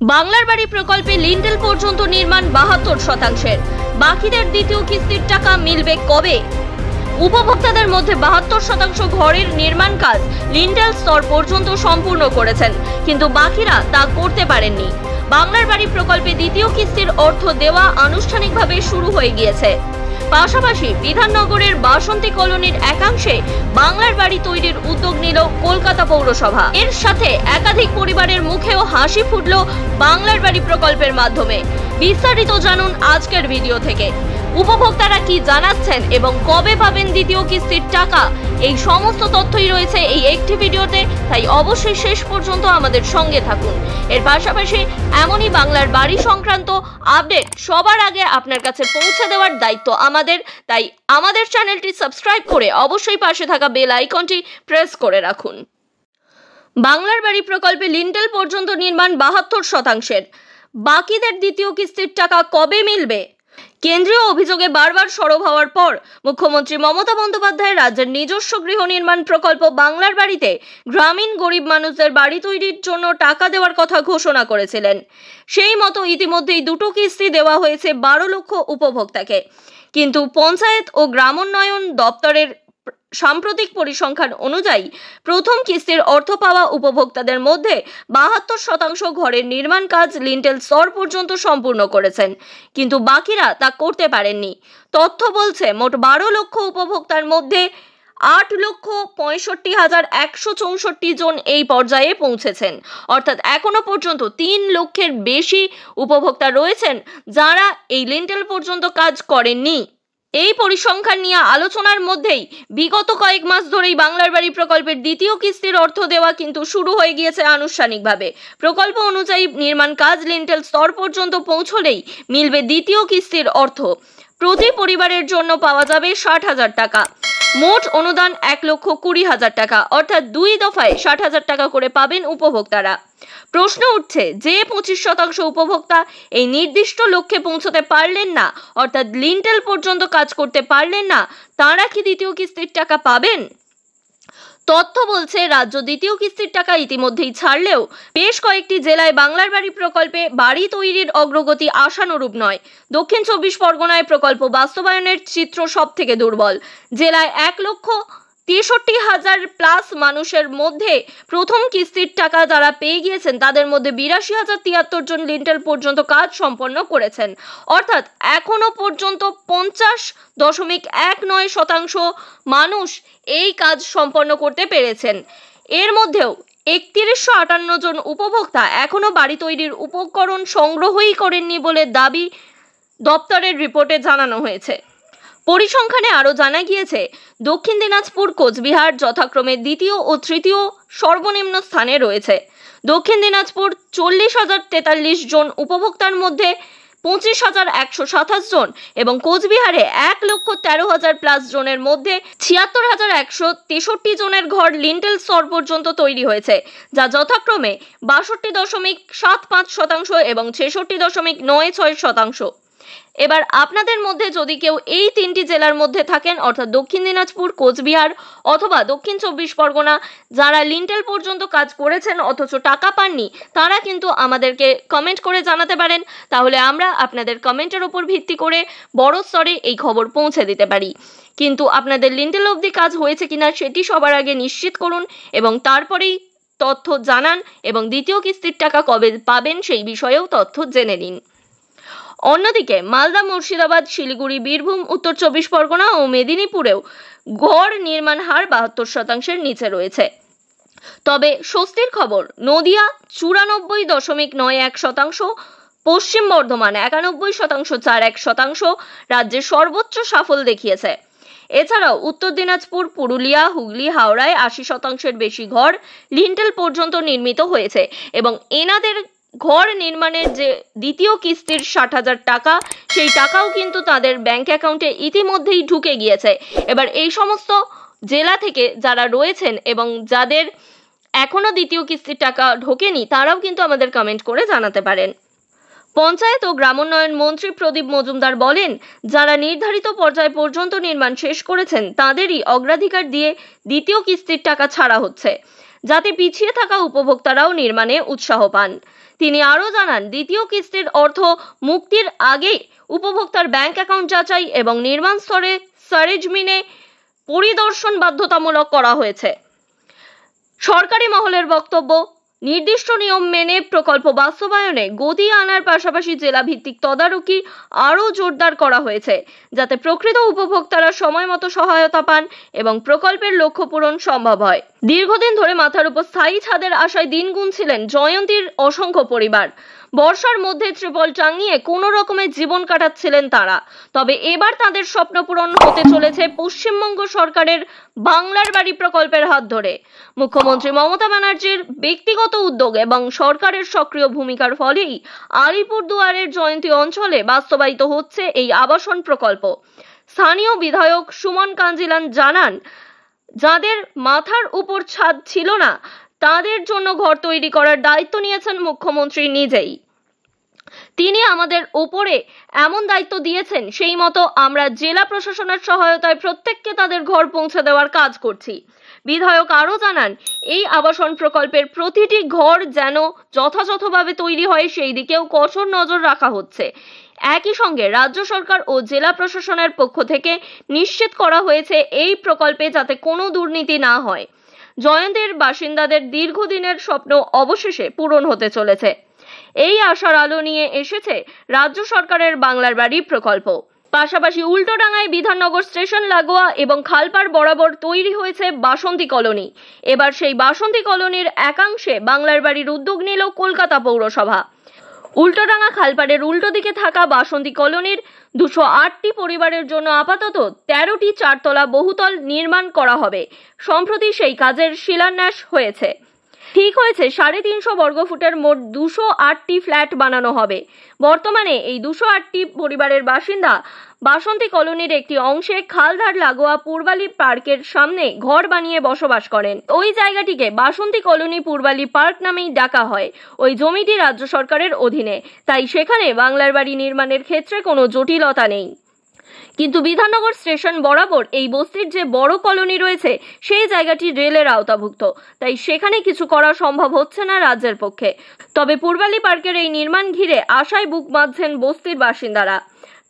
বাংলার বাড়ি প্রকল্পে লিন্টেল পর্যন্ত নির্মাণ ৭২%। বাকিদের দ্বিতীয় কিস্তির টাকা মিলবে কবে? উপভোক্তাদের মধ্যে ৭২% ঘরের নির্মাণ কাজ লিন্টেল স্তর পর্যন্ত সম্পূর্ণ করেছেন, কিন্তু বাকিরা তা করতে পারেননি। বাংলার বাড়ি প্রকল্পে দ্বিতীয় কিস্তির অর্থ দেওয়া আনুষ্ঠানিকভাবে শুরু হয়ে গিয়েছে। পাশাপাশি বিধাননগরের বাসন্তী কলোনির একাংশে বাংলার বাড়ি তৈরির উদ্যোগ নিল কলকাতা পৌরসভা। এর সাথে একাধিক পরিবারের মুখেও হাসি ফুটল বাংলার বাড়ি প্রকল্পের মাধ্যমে। বিস্তারিত জানুন আজকের ভিডিও থেকে। উপভোক্তারা কি জানাচ্ছেন এবং কবে পাবেন দ্বিতীয় কিস্তির টাকা, এই সমস্ত তথ্যই রয়েছে এই একটি ভিডিওতে, তাই অবশ্যই শেষ পর্যন্ত আমাদের সঙ্গে থাকুন। এর পাশাপাশি এমনই বাংলার বাড়ি সংক্রান্ত আপডেট সবার আগে আপনার কাছে পৌঁছে দেওয়ার দায়িত্ব আমাদের, তাই আমাদের চ্যানেলটি সাবস্ক্রাইব করে অবশ্যই পাশে থাকা বেল আইকনটি প্রেস করে রাখুন। বাংলার বাড়ি প্রকল্পে লিন্টেল পর্যন্ত নির্মাণ ৭২%। বাকিদের দ্বিতীয় কিস্তির টাকা কবে মিলবে? কেন্দ্রীয় অভিযোগে বারবার সরব হওয়ার পর মুখ্যমন্ত্রী মমতা বন্দ্যোপাধ্যায় রাজ্যের নিজস্ব গৃহ নির্মাণ প্রকল্প বাংলার বাড়িতে গ্রামীণ গরিব মানুষদের বাড়ি তৈরির জন্য টাকা দেওয়ার কথা ঘোষণা করেছিলেন। সেই মতো ইতিমধ্যেই দুটো কিস্তি দেওয়া হয়েছে ১২ লক্ষ উপভোক্তাকে, কিন্তু পঞ্চায়েত ও গ্রামোন্নয়ন দপ্তরের সাম্প্রতিক পরিসংখ্যান অনুযায়ী প্রথম কিস্তির অর্থ পাওয়া উপভোক্তাদের মধ্যে ৭২% ঘরের নির্মাণ কাজ লিন্টেল স্তর পর্যন্ত সম্পূর্ণ করেছেন, কিন্তু বাকিরা তা করতে পারেননি। তথ্য বলছে মোট ১২ লক্ষ উপভোক্তার মধ্যে ৮,৬৫,১৬৪ জন এই পর্যায়ে পৌঁছেছেন, অর্থাৎ এখনো পর্যন্ত ৩ লক্ষের বেশি উপভোক্তা রয়েছেন যারা এই লিন্টেল পর্যন্ত কাজ করেননি। এই পরিসংখ্যান নিয়ে আলোচনার মধ্যেই বিগত কয়েক মাস ধরেই বাংলার বাড়ি প্রকল্পের দ্বিতীয় কিস্তির অর্থ দেওয়া কিন্তু শুরু হয়ে গিয়েছে আনুষ্ঠানিকভাবে। প্রকল্প অনুযায়ী নির্মাণ কাজ লিন্টেল স্তর পর্যন্ত পৌঁছলেই মিলবে দ্বিতীয় কিস্তির অর্থ। প্রতি পরিবারের জন্য পাওয়া যাবে ৬০,০০০ টাকা। মোট অনুদান ১,২০,০০০ টাকা, অর্থাৎ ২ দফায় ৬০,০০০ টাকা করে পাবেন উপভোক্তারা। প্রশ্ন উঠছে, যে ২৫% উপভোক্তা এই নির্দিষ্ট লক্ষ্যে পৌঁছতে পারলেন না, অর্থাৎ লিন্টেল পর্যন্ত কাজ করতে পারলেন না, তারা কি দ্বিতীয় কিস্তির টাকা পাবেন? তথ্য বলছে রাজ্য দ্বিতীয় কিস্তির টাকা ইতিমধ্যেই ছাড়লেও বেশ কয়েকটি জেলায় বাংলার বাড়ি প্রকল্পে বাড়ি তৈরির অগ্রগতি আশানুরূপ নয়। দক্ষিণ ২৪ পরগনায় প্রকল্প বাস্তবায়নের চিত্র সব থেকে দুর্বল। জেলায় ১,৬৩,০০০+ মানুষের মধ্যে প্রথম কিস্তির টাকা যারা পেয়ে গিয়েছেন তাদের মধ্যে ৮২,০৭৩ জন লিন্টেল পর্যন্ত কাজ সম্পন্ন করেছেন, অর্থাৎ এখনো পর্যন্ত ৫০.১৯% মানুষ এই কাজ সম্পন্ন করতে পেরেছেন। এর মধ্যেও ৩,১৫৮ জন উপভোক্তা এখনো বাড়ি তৈরির উপকরণ সংগ্রহই করেননি বলে দাবি দপ্তরের রিপোর্টে জানানো হয়েছে। পরিসংখ্যানে আরও জানা গিয়েছে, দক্ষিণ দিনাজপুর, কোচবিহার যথাক্রমে দ্বিতীয় ও তৃতীয় সর্বনিম্ন স্থানে রয়েছে। দক্ষিণ দিনাজপুর ৪০,০৪৩ জন উপভোক্তার মধ্যে ২৫,১২৭ জন এবং কোচবিহারে ১,১৩,০০০+ জনের মধ্যে ৭৬,১৬৩ জনের ঘর লিন্টেল স্তর পর্যন্ত তৈরি হয়েছে, যা যথাক্রমে ৬২.৭৫% এবং ৬৬.৯৬%। এবার আপনাদের মধ্যে যদি কেউ এই ৩টি জেলার মধ্যে থাকেন, অর্থাৎ দক্ষিণ দিনাজপুর, কোচবিহার অথবা দক্ষিণ ২৪ পরগনা, যারা লিন্টেল পর্যন্ত কাজ করেছেন অথচ টাকা পাননি, তারা কিন্তু আমাদেরকে কমেন্ট করে জানাতে পারেন। তাহলে আমরা আপনাদের কমেন্টের উপর ভিত্তি করে বড় স্তরে এই খবর পৌঁছে দিতে পারি। কিন্তু আপনাদের লিন্টেল অবধি কাজ হয়েছে কিনা সেটি সবার আগে নিশ্চিত করুন এবং তারপরেই তথ্য জানান, এবং দ্বিতীয় কিস্তির টাকা কবে পাবেন সেই বিষয়েও তথ্য জেনে নিন। অন্যদিকে মালদা, মুর্শিদাবাদ, শিলিগুড়ি, বীরভূম, উত্তর ২৪ পরগনা ও মেদিনীপুরেও গড় নির্মাণ হার ৭২%-এর নিচে রয়েছে। তবে স্বস্তির খবর, নদিয়া ৯৪.৯১%, পশ্চিম বর্ধমান ৯১.৪১% রাজ্যের সর্বোচ্চ সাফল্য দেখিয়েছে। এছাড়াও উত্তর দিনাজপুর, পুরুলিয়া, হুগলি, হাওড়ায় ৮০%-এর বেশি ঘর লিন্টেল পর্যন্ত নির্মিত হয়েছে এবং এনাদের ঘর নির্মাণের যে দ্বিতীয় কিস্তির ৬০,০০০ টাকা, সেই টাকাও কিন্তু তাদের ব্যাংক অ্যাকাউন্টে ইতিমধ্যেই ঢুকে গিয়েছে। এবার এই সমস্ত জেলা থেকে যারা রয়েছেন এবং যাদের এখনো দ্বিতীয় কিস্তির টাকা ঢোকেনি, তারাও কিন্তু আমাদের কমেন্ট করে জানাতে পারেন। পঞ্চায়েত ও গ্রামোন্নয়ন মন্ত্রী প্রদীপ মজুমদার বলেন, যারা নির্ধারিত পর্যায় পর্যন্ত নির্মাণ শেষ করেছেন তাদেরই অগ্রাধিকার দিয়ে দ্বিতীয় কিস্তির টাকা ছাড়া হচ্ছে, যাতে পিছিয়ে থাকা উপভোক্তারাও নির্মাণে উৎসাহ পান। তিনি আরও জানান, দ্বিতীয় কিস্তির অর্থ মুক্তির আগে উপভোক্তার ব্যাংক অ্যাকাউন্ট যাচাই এবং নির্মাণ স্তরে সরেজমিনে পরিদর্শন বাধ্যতামূলক করা হয়েছে। সরকারি মহলের বক্তব্য, নির্দিষ্ট নিয়ম মেনে প্রকল্প বাস্তবায়নে গতি আনার পাশাপাশি জেলা ভিত্তিক তদারকি আরও জোরদার করা হয়েছে, যাতে প্রকৃত উপভোক্তারা সময় মতো সহায়তা পান এবং প্রকল্পের লক্ষ্য পূরণ সম্ভব হয়। দীর্ঘদিন ধরে মাথার উপর স্থায়ী ছাদের আশায় দিন গুনছিলেন জয়ন্তীর অসংখ্য পরিবার। বর্ষার মধ্যে ত্রিপল টাঙিয়ে কোনো রকমে জীবন কাটাচ্ছিলেন তারা। তবে এবার তাদের স্বপ্ন পূরণ হতে চলেছে পশ্চিমবঙ্গ সরকারের বাংলার বাড়ি প্রকল্পের হাত ধরে। মুখ্যমন্ত্রী মমতা ব্যানার্জির ব্যক্তিগত উদ্যোগ এবং সরকারের সক্রিয় ভূমিকার ফলেই আলিপুরদুয়ারের জয়ন্তী অঞ্চলে বাস্তবায়িত হচ্ছে এই আবাসন প্রকল্প। স্থানীয় বিধায়ক সুমন কাঞ্জিলান জানান, যাদের মাথার উপর ছাদ ছিল না তাদের জন্য ঘর তৈরি করার দায়িত্ব নিয়েছেন মুখ্যমন্ত্রী নিজেই। তিনি আমাদের উপরে এমন দায়িত্ব দিয়েছেন, সেই মতো আমরা জেলা প্রশাসনের সহায়তায় প্রত্যেককে তাদের ঘর পৌঁছে দেওয়ার কাজ করছি। বিধায়ক আরও জানান, এই আবাসন প্রকল্পের প্রতিটি ঘর যেন যথাযথভাবে তৈরি হয় সেই দিকেও কঠোর নজর রাখা হচ্ছে। একই সঙ্গে রাজ্য সরকার ও জেলা প্রশাসনের পক্ষ থেকে নিশ্চিত করা হয়েছে এই প্রকল্পে যাতে কোনো দুর্নীতি না হয়। জয়ন্তীর বাসিন্দাদের দীর্ঘদিনের স্বপ্ন অবশেষে পূরণ হতে চলেছে। এই আশার আলো নিয়ে এসেছে রাজ্য সরকারের বাংলার বাড়ি প্রকল্প। পাশাপাশি উল্টোডাঙায় বিধাননগর স্টেশন লাগোয়া এবং খালপাড় বরাবর তৈরি হয়েছে বাসন্তী কলোনি। এবার সেই বাসন্তী কলোনির একাংশে বাংলার বাড়ির উদ্যোগ নিল কলকাতা পৌরসভা। উল্টোডাঙা খালপাড়ের উল্টো দিকে থাকা বাসন্তী কলোনির 208টি পরিবারের জন্য আপাতত 13টি চারতলা বহুতল নির্মাণ করা হবে। সম্প্রতি সেই কাজের শিলান্যাস হয়েছে। ঠিক হয়েছে 350 বর্গফুটের মোট 208টি ফ্ল্যাট বানানো হবে। বর্তমানে এই 208টি পরিবারের বাসিন্দা বাসন্তী কলোনির একটি অংশে খালধার লাগোয়া পূর্বালী পার্কের সামনে ঘর বানিয়ে বসবাস করেন। ওই জায়গাটিকে বাসন্তী কলোনি পূর্বালী পার্ক নামেই ডাকা হয়। ওই জমিটি রাজ্য সরকারের অধীনে, তাই সেখানে বাংলার বাড়ি নির্মাণের ক্ষেত্রে কোনো জটিলতা নেই। কিন্তু বিধাননগর স্টেশন বরাবর এই বস্তির যে বড় কলোনি রয়েছে সেই জায়গাটি রেলের আওতাভুক্ত, তাই সেখানে কিছু করা সম্ভব হচ্ছে না রাজ্যের পক্ষে। তবে পূর্বালী পার্কের এই নির্মাণ ঘিরে আশায় বুক বাঁধছেন বস্তির বাসিন্দারা।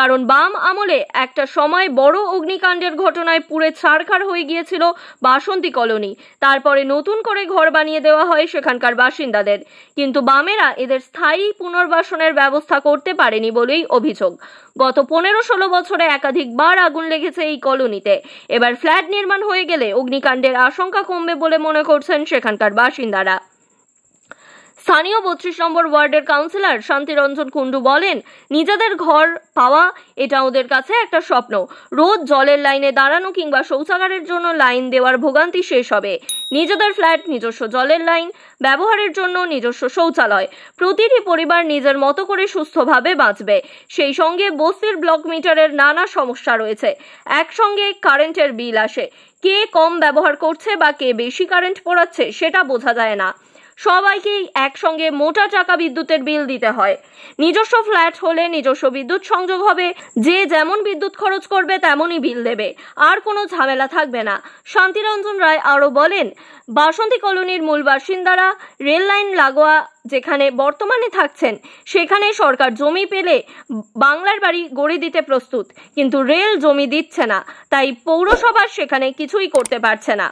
কারণ বাম আমলে একটা সময় বড় অগ্নিকাণ্ডের ঘটনায় পুড়ে ছারখার হয়ে গিয়েছিল বাসন্তী কলোনি। তারপরে নতুন করে ঘর বানিয়ে দেওয়া হয় সেখানকার বাসিন্দাদের, কিন্তু বামেরা এদের স্থায়ী পুনর্বাসনের ব্যবস্থা করতে পারেনি বলেই অভিযোগ। গত 15-16 বছরে একাধিকবার আগুন লেগেছে এই কলোনিতে। এবার ফ্ল্যাট নির্মাণ হয়ে গেলে অগ্নিকাণ্ডের আশঙ্কা কমবে বলে মনে করছেন সেখানকার বাসিন্দারা। স্থানীয় 32 নম্বর ওয়ার্ডের কাউন্সিলর শান্তিরঞ্জন কুণ্ডু বলেন, নিজেদের ঘর পাওয়া এটা ওদের কাছে একটা স্বপ্ন। রোজ জলের লাইনে দাঁড়ানো কিংবা শৌচাগারের জন্য লাইন দেওয়ার ভোগান্তি শেষ হবে। নিজেদের ফ্ল্যাট, নিজস্ব জলের লাইন, ব্যবহারের জন্য নিজস্ব শৌচালয়। প্রতিটি পরিবার নিজের মতো করে সুস্থভাবে বাঁচবে। সেই সঙ্গে বস্তির ব্লক মিটারের নানা সমস্যা রয়েছে। একসঙ্গে কারেন্টের বিল আসে, কে কম ব্যবহার করছে বা কে বেশি কারেন্ট পোড়াচ্ছে সেটা বোঝা যায় না। সবাইকেই একসঙ্গে মোটা টাকা বিদ্যুতের বিল দিতে হয়। নিজস্ব ফ্ল্যাট হলে নিজস্ব বিদ্যুৎ সংযোগ হবে, যে যেমন বিদ্যুৎ খরচ করবে তেমনই বিল দেবে, আর কোনো ঝামেলা থাকবে না। শান্তিরঞ্জন রায় আরও বলেন, বাসন্তী কলোনির মূল বাসিন্দারা রেল লাইন লাগোয়া যেখানে বর্তমানে থাকছেন সেখানে সরকার জমি পেলে বাংলার বাড়ি গড়ে দিতে প্রস্তুত, কিন্তু রেল জমি দিচ্ছে না, তাই পৌরসভা সেখানে কিছুই করতে পারছে না।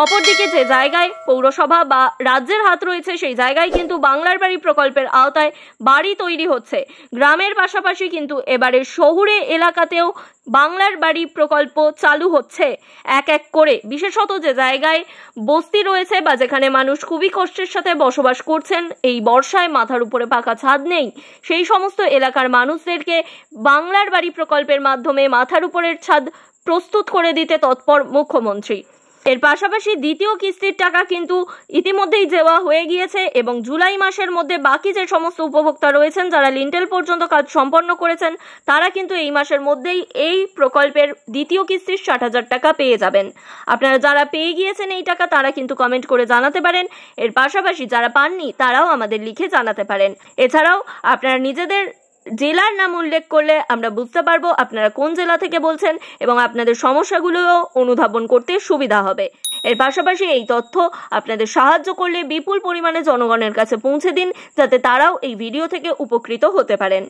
অপরদিকে যে জায়গায় পৌরসভা বা রাজ্যের হাত রয়েছে সেই জায়গায় কিন্তু বাংলার বাড়ি প্রকল্পের আওতায় বাড়ি তৈরি হচ্ছে। গ্রামের পাশাপাশি কিন্তু এবারে শহুরে এলাকাতেও বাংলার বাড়ি প্রকল্প চালু হচ্ছে এক এক করে। বিশেষত যে জায়গায় বস্তি রয়েছে বা যেখানে মানুষ খুবই কষ্টের সাথে বসবাস করছেন, এই বর্ষায় মাথার উপরে পাকা ছাদ নেই, সেই সমস্ত এলাকার মানুষদেরকে বাংলার বাড়ি প্রকল্পের মাধ্যমে মাথার উপরের ছাদ প্রস্তুত করে দিতে তৎপর মুখ্যমন্ত্রী। এর পাশাপাশি দ্বিতীয় কিস্তির টাকা কিন্তু ইতিমধ্যেই দেওয়া হয়ে গিয়েছে এবং জুলাই মাসের মধ্যে বাকি যে সমস্ত উপভোক্তা রয়েছেন যারা লিন্টেল পর্যন্ত কাজ সম্পন্ন করেছেন তারা কিন্তু এই মাসের মধ্যেই এই প্রকল্পের দ্বিতীয় কিস্তির 60,000 টাকা পেয়ে যাবেন। আপনারা যারা পেয়ে গিয়েছেন এই টাকা তারা কিন্তু কমেন্ট করে জানাতে পারেন। এর পাশাপাশি যারা পাননি তারাও আমাদের লিখে জানাতে পারেন। এছাড়াও আপনারা নিজেদের জেলার নাম উল্লেখ করলে আমরা বুঝতে পারবো আপনারা কোন জেলা থেকে বলছেন এবং আপনাদের সমস্যাগুলো অনুধাবন করতে সুবিধা হবে। এর পাশাপাশি এই তথ্য আপনাদের সাহায্য করলে বিপুল পরিমাণে জনগণের কাছে পৌঁছে দিন, যাতে তারাও এই ভিডিও থেকে উপকৃত হতে পারেন।